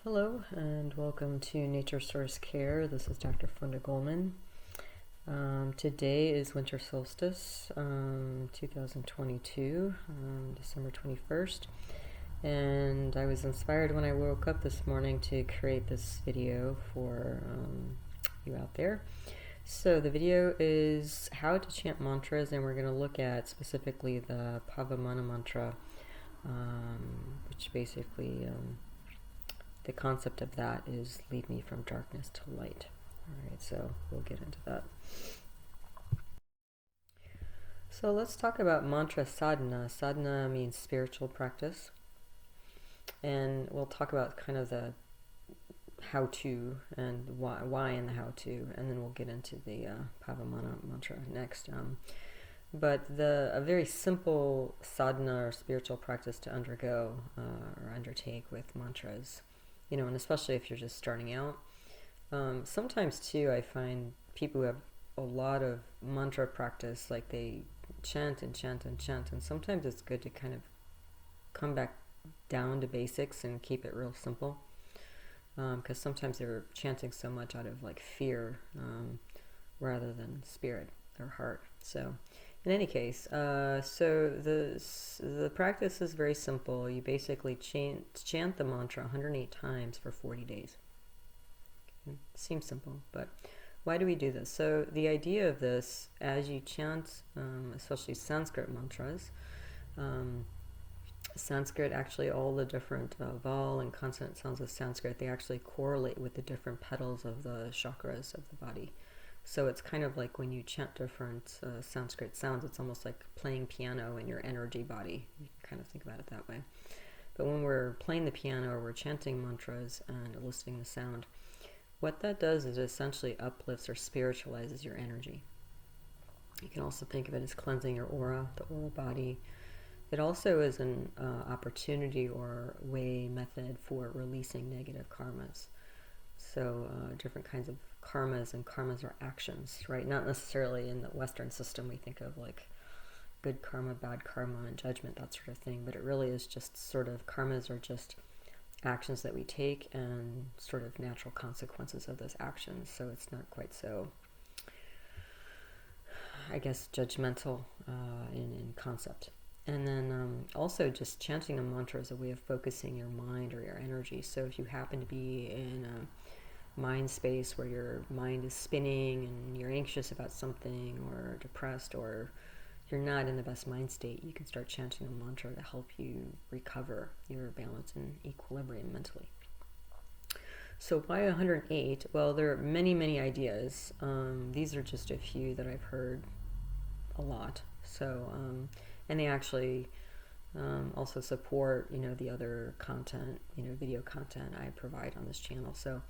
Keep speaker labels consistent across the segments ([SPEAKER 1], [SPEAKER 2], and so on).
[SPEAKER 1] Hello and welcome to Nature Source Care. This is Dr. Funda Goldman. Today is winter solstice, 2022, December 21st. And I was inspired when I woke up this morning to create this video for you out there. So the video is how to chant mantras, and we're going to look at specifically the Pavamana mantra, which basically the concept of that is lead me from darkness to light. All right, so we'll get into that. So let's talk about mantra sadhana. Sadhana means spiritual practice. And we'll talk about kind of the how-to and why and the how-to, and then we'll get into the Pavamana mantra next. But a very simple sadhana or spiritual practice to undergo or undertake with mantras, and especially if you're just starting out. Sometimes too, I find people who have a lot of mantra practice, like they chant and chant and chant, and sometimes it's good to kind of come back down to basics and keep it real simple, because sometimes they're chanting so much out of like fear rather than spirit or heart. So in any case, so the practice is very simple. You basically chant the mantra 108 times for 40 days. Okay. Seems simple, but why do we do this? So the idea of this, as you chant, especially Sanskrit mantras, Sanskrit, actually all the different vowel and consonant sounds of Sanskrit, they actually correlate with the different petals of the chakras of the body. So it's kind of like when you chant different Sanskrit sounds, it's almost like playing piano in your energy body. You can kind of think about it that way. But when we're playing the piano or we're chanting mantras and listening to sound, what that does is it essentially uplifts or spiritualizes your energy. You can also think of it as cleansing your aura, the aura body. It also is an opportunity or method for releasing negative karmas. So different kinds of karmas, and karmas are actions, right? Not necessarily in the Western system we think of like good karma, bad karma, and judgment, that sort of thing, but it really is just sort of, karmas are just actions that we take and sort of natural consequences of those actions. So it's not quite so, I guess, judgmental in concept. And then also just chanting a mantra is a way of focusing your mind or your energy. So if you happen to be in a mind space where your mind is spinning and you're anxious about something or depressed, or you're not in the best mind state, you can start chanting a mantra to help you recover your balance and equilibrium mentally. So why 108? Well, there are many, many ideas. These are just a few that I've heard a lot. So, and they actually also support, the other content, video content I provide on this channel. So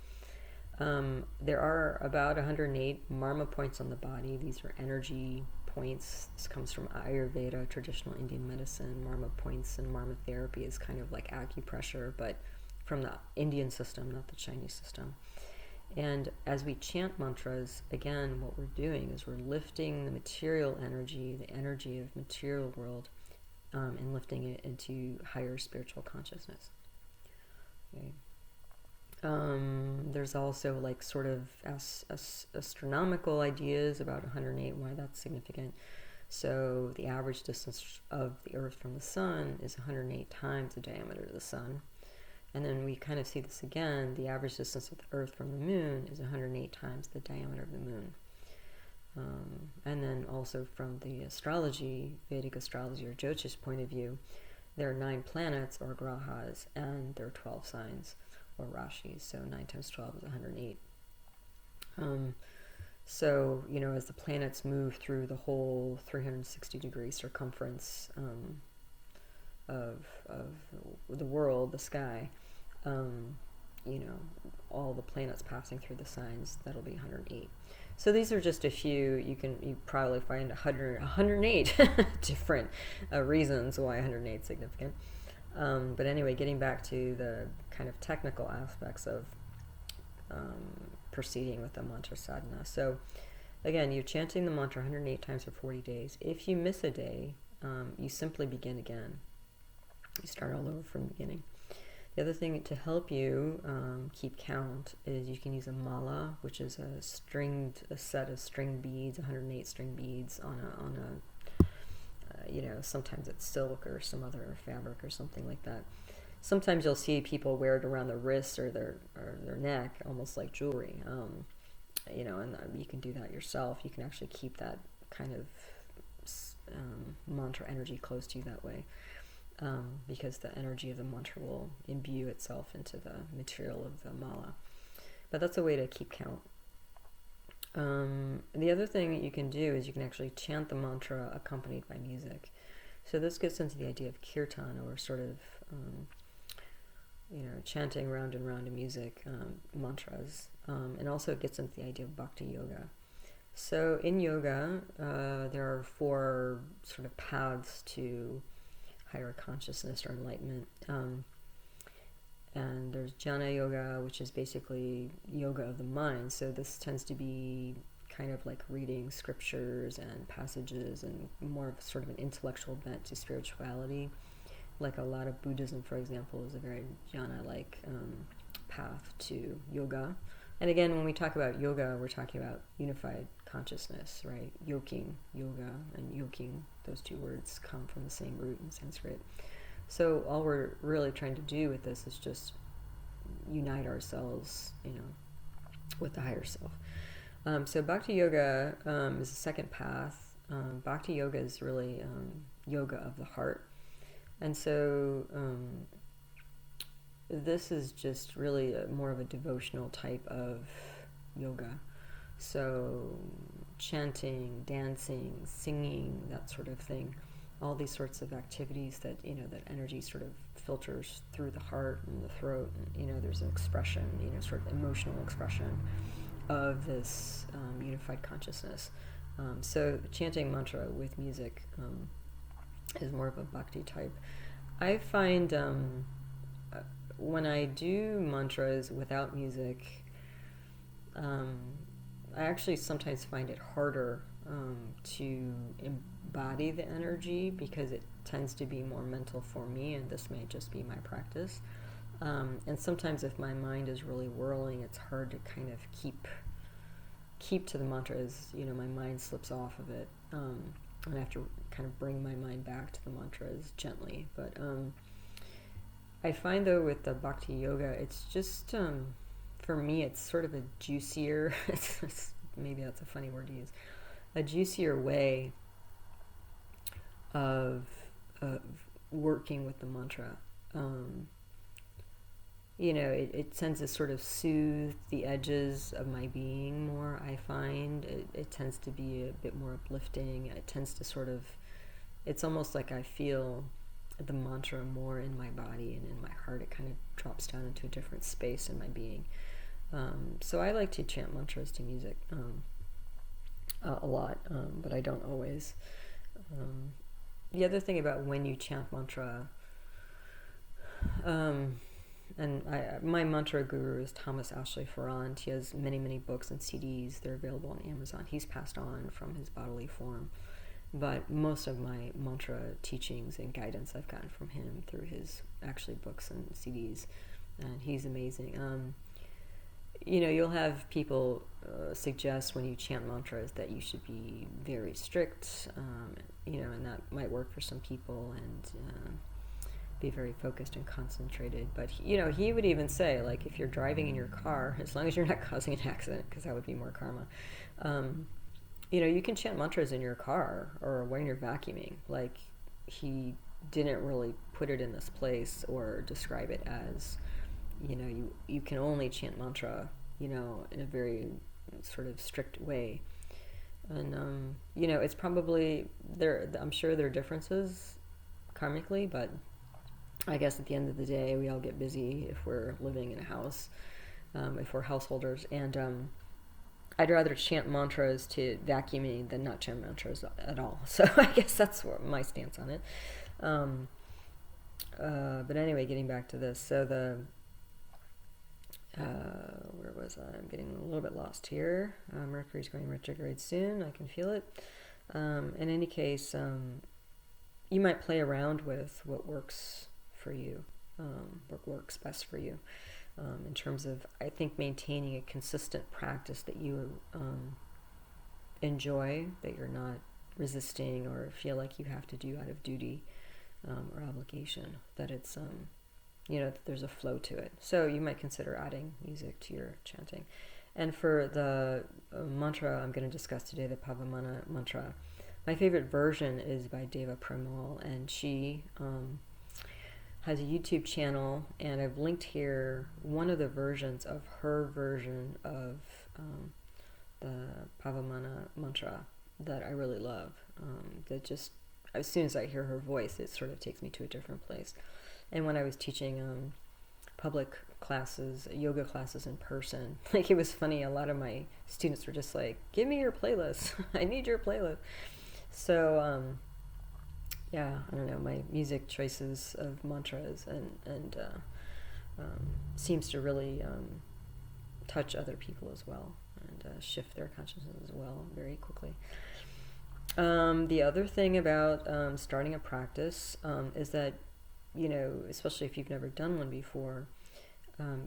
[SPEAKER 1] there are about 108 marma points on the body. These are energy points. This comes from Ayurveda, traditional Indian medicine. Marma points and marma therapy is kind of like acupressure, but from the Indian system, not the Chinese system. And as we chant mantras, again, what we're doing is we're lifting the material energy, the energy of material world, and lifting it into higher spiritual consciousness. Okay. There's also like sort of astronomical ideas about 108, why that's significant. So the average distance of the Earth from the Sun is 108 times the diameter of the Sun. And then we kind of see this again, the average distance of the Earth from the Moon is 108 times the diameter of the Moon. And then also from the astrology, Vedic astrology or Jyotish point of view, there are 9 planets or grahas, and there are 12 signs or rashis, so 9 times 12 is 108. So, as the planets move through the whole 360-degree circumference of the world, the sky, all the planets passing through the signs, that'll be 108. So these are just a few. You probably find 108 different reasons why 108 is significant. But anyway, getting back to the kind of technical aspects of proceeding with the mantra sadhana. So again, you're chanting the mantra 108 times for 40 days. If you miss a day, you simply begin again. You start all over from the beginning. The other thing to help you keep count is you can use a mala, which is a set of string beads, 108 string beads on a sometimes it's silk or some other fabric or something like that. Sometimes you'll see people wear it around their wrists or their neck, almost like jewelry. And you can do that yourself. You can actually keep that kind of mantra energy close to you that way, because the energy of the mantra will imbue itself into the material of the mala. But that's a way to keep count. The other thing that you can do is you can actually chant the mantra accompanied by music. So this gets into the idea of kirtan, or sort of chanting round and round in music, mantras, and also it gets into the idea of bhakti yoga. So in yoga, there are 4 sort of paths to higher consciousness or enlightenment. And there's jnana yoga, which is basically yoga of the mind. So this tends to be kind of like reading scriptures and passages, and more of sort of an intellectual bent to spirituality. Like a lot of Buddhism, for example, is a very jnana-like path to yoga. And again, when we talk about yoga, we're talking about unified consciousness, right? Yoking, yoga, and yoking, those 2 words come from the same root in Sanskrit. So all we're really trying to do with this is just unite ourselves, with the higher self. So Bhakti Yoga is the second path. Bhakti Yoga is really yoga of the heart. And so this is just really more of a devotional type of yoga. So chanting, dancing, singing, that sort of thing. All these sorts of activities that, that energy sort of filters through the heart and the throat. And, there's an expression, sort of emotional expression of this unified consciousness. So chanting mantra with music is more of a bhakti type. I find when I do mantras without music, I actually sometimes find it harder to embody the energy, because it tends to be more mental for me, and this may just be my practice. And sometimes if my mind is really whirling, it's hard to kind of keep to the mantra, as my mind slips off of it, and I have to kind of bring my mind back to the mantras gently. But I find, though, with the bhakti yoga, it's just for me, it's sort of a juicier maybe that's a funny word to use, a juicier way of working with the mantra. It tends to sort of soothe the edges of my being more, I find. It tends to be a bit more uplifting. It tends to sort of, it's almost like I feel the mantra more in my body and in my heart. It kind of drops down into a different space in my being. So I like to chant mantras to music a lot, but I don't always. The other thing about when you chant mantra, and my mantra guru is Tamas. He has many, many books and CDs. They're available on Amazon. He's passed on from his bodily form, but most of my mantra teachings and guidance I've gotten from him through his actually books and CDs, and he's amazing. You'll have people suggest when you chant mantras that you should be very strict, and that might work for some people, and be very focused and concentrated. But he would even say, like, if you're driving in your car, as long as you're not causing an accident, because that would be more karma, you can chant mantras in your car or when you're vacuuming. Like, he didn't really put it in this place or describe it as, you can only chant mantra, in a very sort of strict way. And it's probably I'm sure there are differences karmically, but I guess at the end of the day, we all get busy if we're living in a house, if we're householders. And I'd rather chant mantras to vacuuming than not chant mantras at all. So I guess that's my stance on it. But anyway, getting back to this. So where was I? I'm getting a little bit lost here. Mercury's going retrograde soon. I can feel it. In any case, you might play around with what works for you. what works best for you in terms of, I think, maintaining a consistent practice that you enjoy, that you're not resisting or feel like you have to do out of duty or obligation, that it's, that there's a flow to it. So you might consider adding music to your chanting. And for the mantra I'm going to discuss today, the Pavamana mantra, my favorite version is by Deva Premal, and she has a YouTube channel, and I've linked here one of the versions of her version of the Pavamana mantra that I really love. That just, as soon as I hear her voice, it sort of takes me to a different place. And when I was teaching public classes, yoga classes in person, like, it was funny, a lot of my students were just like, give me your playlist. I need your playlist. So yeah, I don't know, my music choices of mantras and seems to really touch other people as well, and shift their consciousness as well very quickly. The other thing about starting a practice is that, especially if you've never done one before,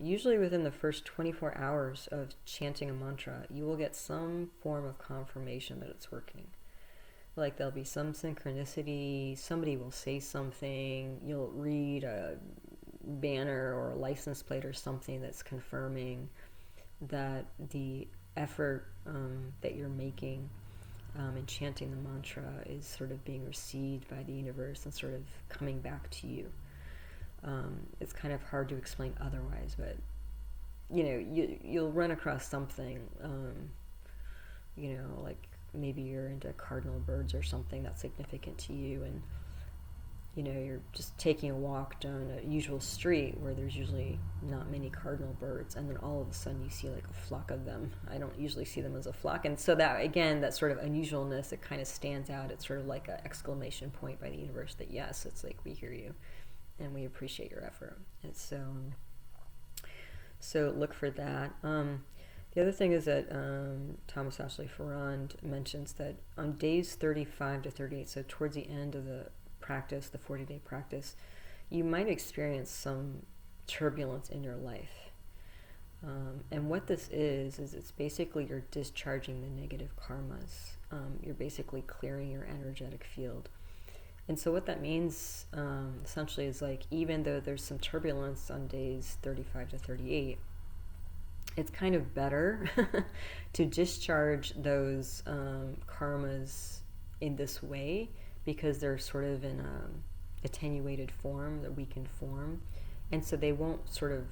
[SPEAKER 1] usually within the first 24 hours of chanting a mantra, you will get some form of confirmation that it's working. Like, there'll be some synchronicity, somebody will say something, you'll read a banner or a license plate or something that's confirming that the effort that you're making in chanting the mantra is sort of being received by the universe and sort of coming back to you. It's kind of hard to explain otherwise, but you'll run across something, like maybe you're into cardinal birds or something that's significant to you, and you're just taking a walk down a usual street where there's usually not many cardinal birds, and then all of a sudden you see like a flock of them. I don't usually see them as a flock, and so that, again, that sort of unusualness, it kind of stands out. It's sort of like an exclamation point by the universe that, yes, it's like, we hear you and we appreciate your effort. And so look for that. The other thing is that Tamas Ferrand mentions that on days 35 to 38, so towards the end of the practice, the 40-day practice, you might experience some turbulence in your life. And what this is it's basically you're discharging the negative karmas. You're basically clearing your energetic field. And so what that means essentially is, like, even though there's some turbulence on days 35 to 38, it's kind of better to discharge those karmas in this way, because they're sort of in a attenuated form, the weakened form, and so they won't sort of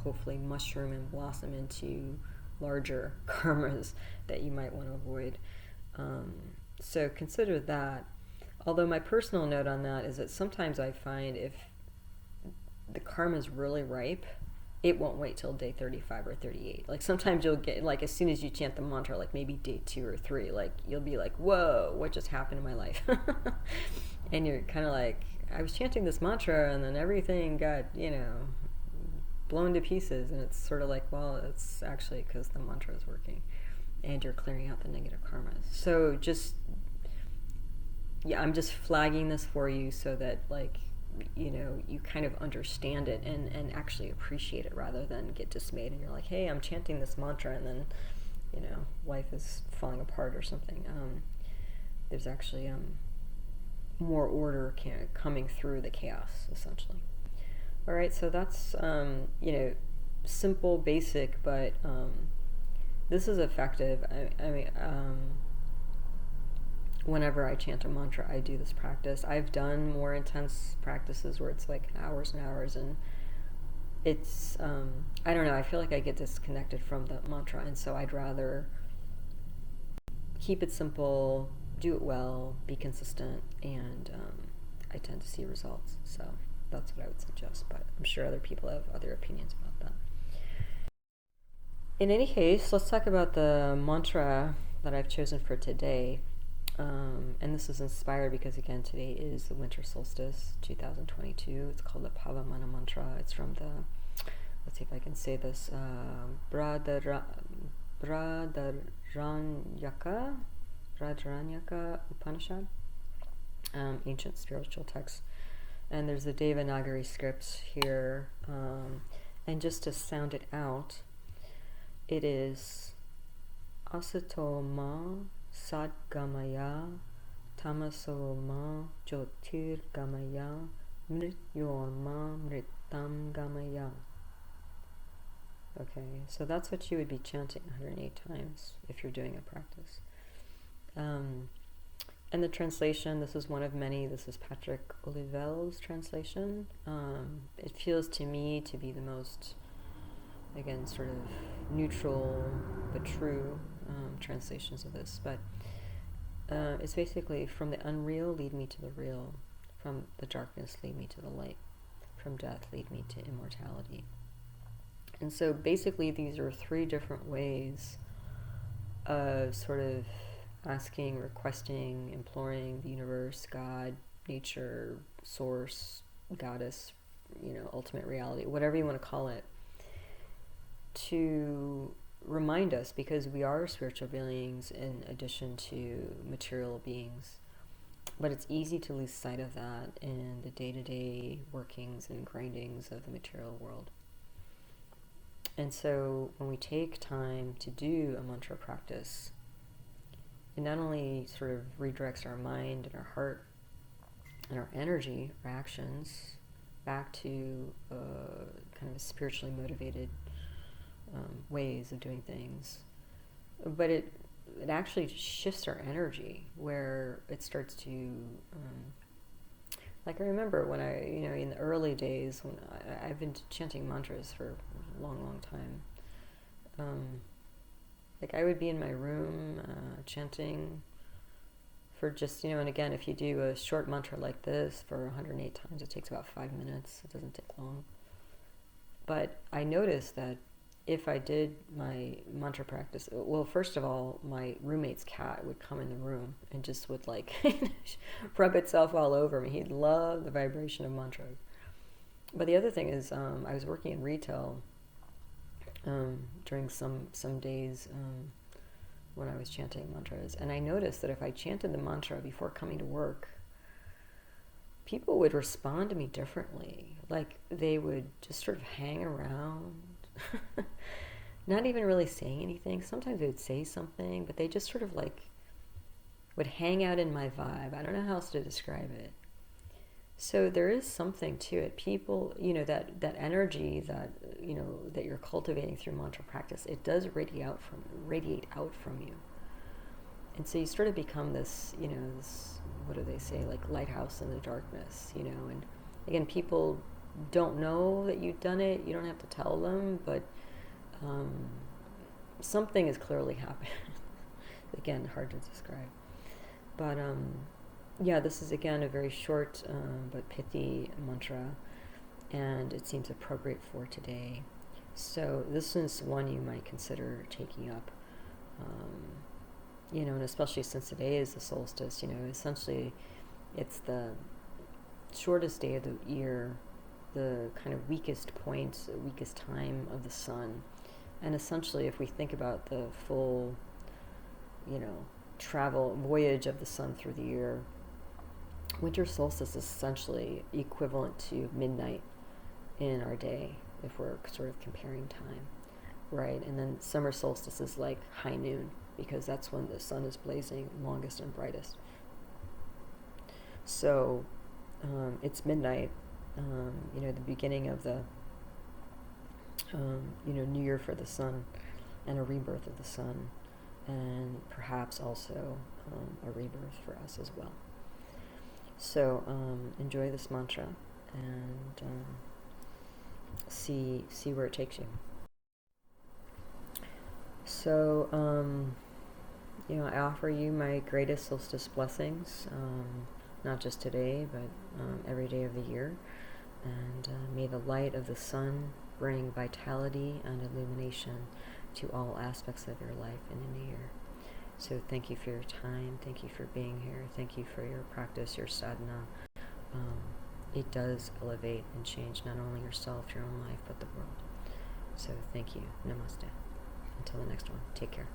[SPEAKER 1] hopefully mushroom and blossom into larger karmas that you might want to avoid. So consider that. Although my personal note on that is that sometimes I find if the karma is really ripe, it won't wait till day 35 or 38. Like, sometimes you'll get, like, as soon as you chant the mantra, like maybe day 2 or 3, like, you'll be like, whoa, what just happened in my life? And you're kind of like, I was chanting this mantra and then everything got, blown to pieces. And it's sort of like, well, it's actually because the mantra is working and you're clearing out the negative karmas. So just, I'm just flagging this for you so that, like, you kind of understand it and actually appreciate it, rather than get dismayed and you're like, hey, I'm chanting this mantra and then, life is falling apart or something. There's actually more order coming through the chaos, essentially. All right, so that's, simple, basic, but this is effective. I mean, whenever I chant a mantra, I do this practice. I've done more intense practices where it's like hours and hours, and it's, I don't know, I feel like I get disconnected from the mantra, and so I'd rather keep it simple, do it well, be consistent, and I tend to see results. So that's what I would suggest, but I'm sure other people have other opinions about that. In any case, let's talk about the mantra that I've chosen for today. And this is inspired because, again, today is the winter solstice, 2022. It's called the Pavamana mantra. It's from the, let's see if I can say this, Bradaranyaka Upanishad, ancient spiritual text. And there's the Devanagari script here. And just to sound it out, it is Asato ma sadgamaya tamaso ma jyotir gamaya mrityor ma mritam gamaya. Okay, so that's what you would be chanting 108 times if you're doing a practice. And the translation, this is one of many, this is Patrick Olivel's translation. It feels to me to be the most, again, sort of neutral but true translations of this. But it's basically, from the unreal, lead me to the real. From the darkness, lead me to the light. From death, lead me to immortality. And so basically these are three different ways of sort of asking, requesting, imploring the universe, God, nature, source, goddess, ultimate reality, whatever you want to call it, to remind us, because we are spiritual beings in addition to material beings. But it's easy to lose sight of that in the day-to-day workings and grindings of the material world. And so when we take time to do a mantra practice, it not only sort of redirects our mind and our heart and our energy, our actions, back to kind of spiritually motivated ways of doing things, but it actually shifts our energy, where it starts to, like I remember when in the early days when I've been chanting mantras for a long, long time. Like I would be in my room chanting for just, and again, if you do a short mantra like this for 108 times, it takes about 5 minutes. It doesn't take long. But I noticed that if I did my mantra practice, well, first of all, my roommate's cat would come in the room and just would like rub itself all over me. He'd love the vibration of mantras. But the other thing is, I was working in retail during some days when I was chanting mantras, and I noticed that if I chanted the mantra before coming to work, people would respond to me differently. Like they would just sort of hang around, not even really saying anything. Sometimes they would say something, but they just sort of like would hang out in my vibe. I don't know how else to describe it. So there is something to it. People, that energy that, that you're cultivating through mantra practice, it does radiate out from you. And so you sort of become this, this, what do they say, like lighthouse in the darkness, and again, people don't know that you've done it. You don't have to tell them, but something is clearly happening. Again, hard to describe. But yeah, this is again a very short but pithy mantra, and it seems appropriate for today. So this is one you might consider taking up, and especially since today is the solstice, essentially it's the shortest day of the year, the kind of weakest point, weakest time of the sun. And essentially, if we think about the full, travel, voyage of the sun through the year, winter solstice is essentially equivalent to midnight in our day, if we're sort of comparing time, right? And then summer solstice is like high noon, because that's when the sun is blazing longest and brightest. So it's midnight, the beginning of the, new year for the sun, and a rebirth of the sun, and perhaps also a rebirth for us as well. So enjoy this mantra and see where it takes you. So I offer you my greatest solstice blessings, not just today, but every day of the year. And may the light of the sun bring vitality and illumination to all aspects of your life in the new year. So thank you for your time. Thank you for being here. Thank you for your practice, your sadhana. It does elevate and change not only yourself, your own life, but the world. So thank you. Namaste. Until the next one, take care.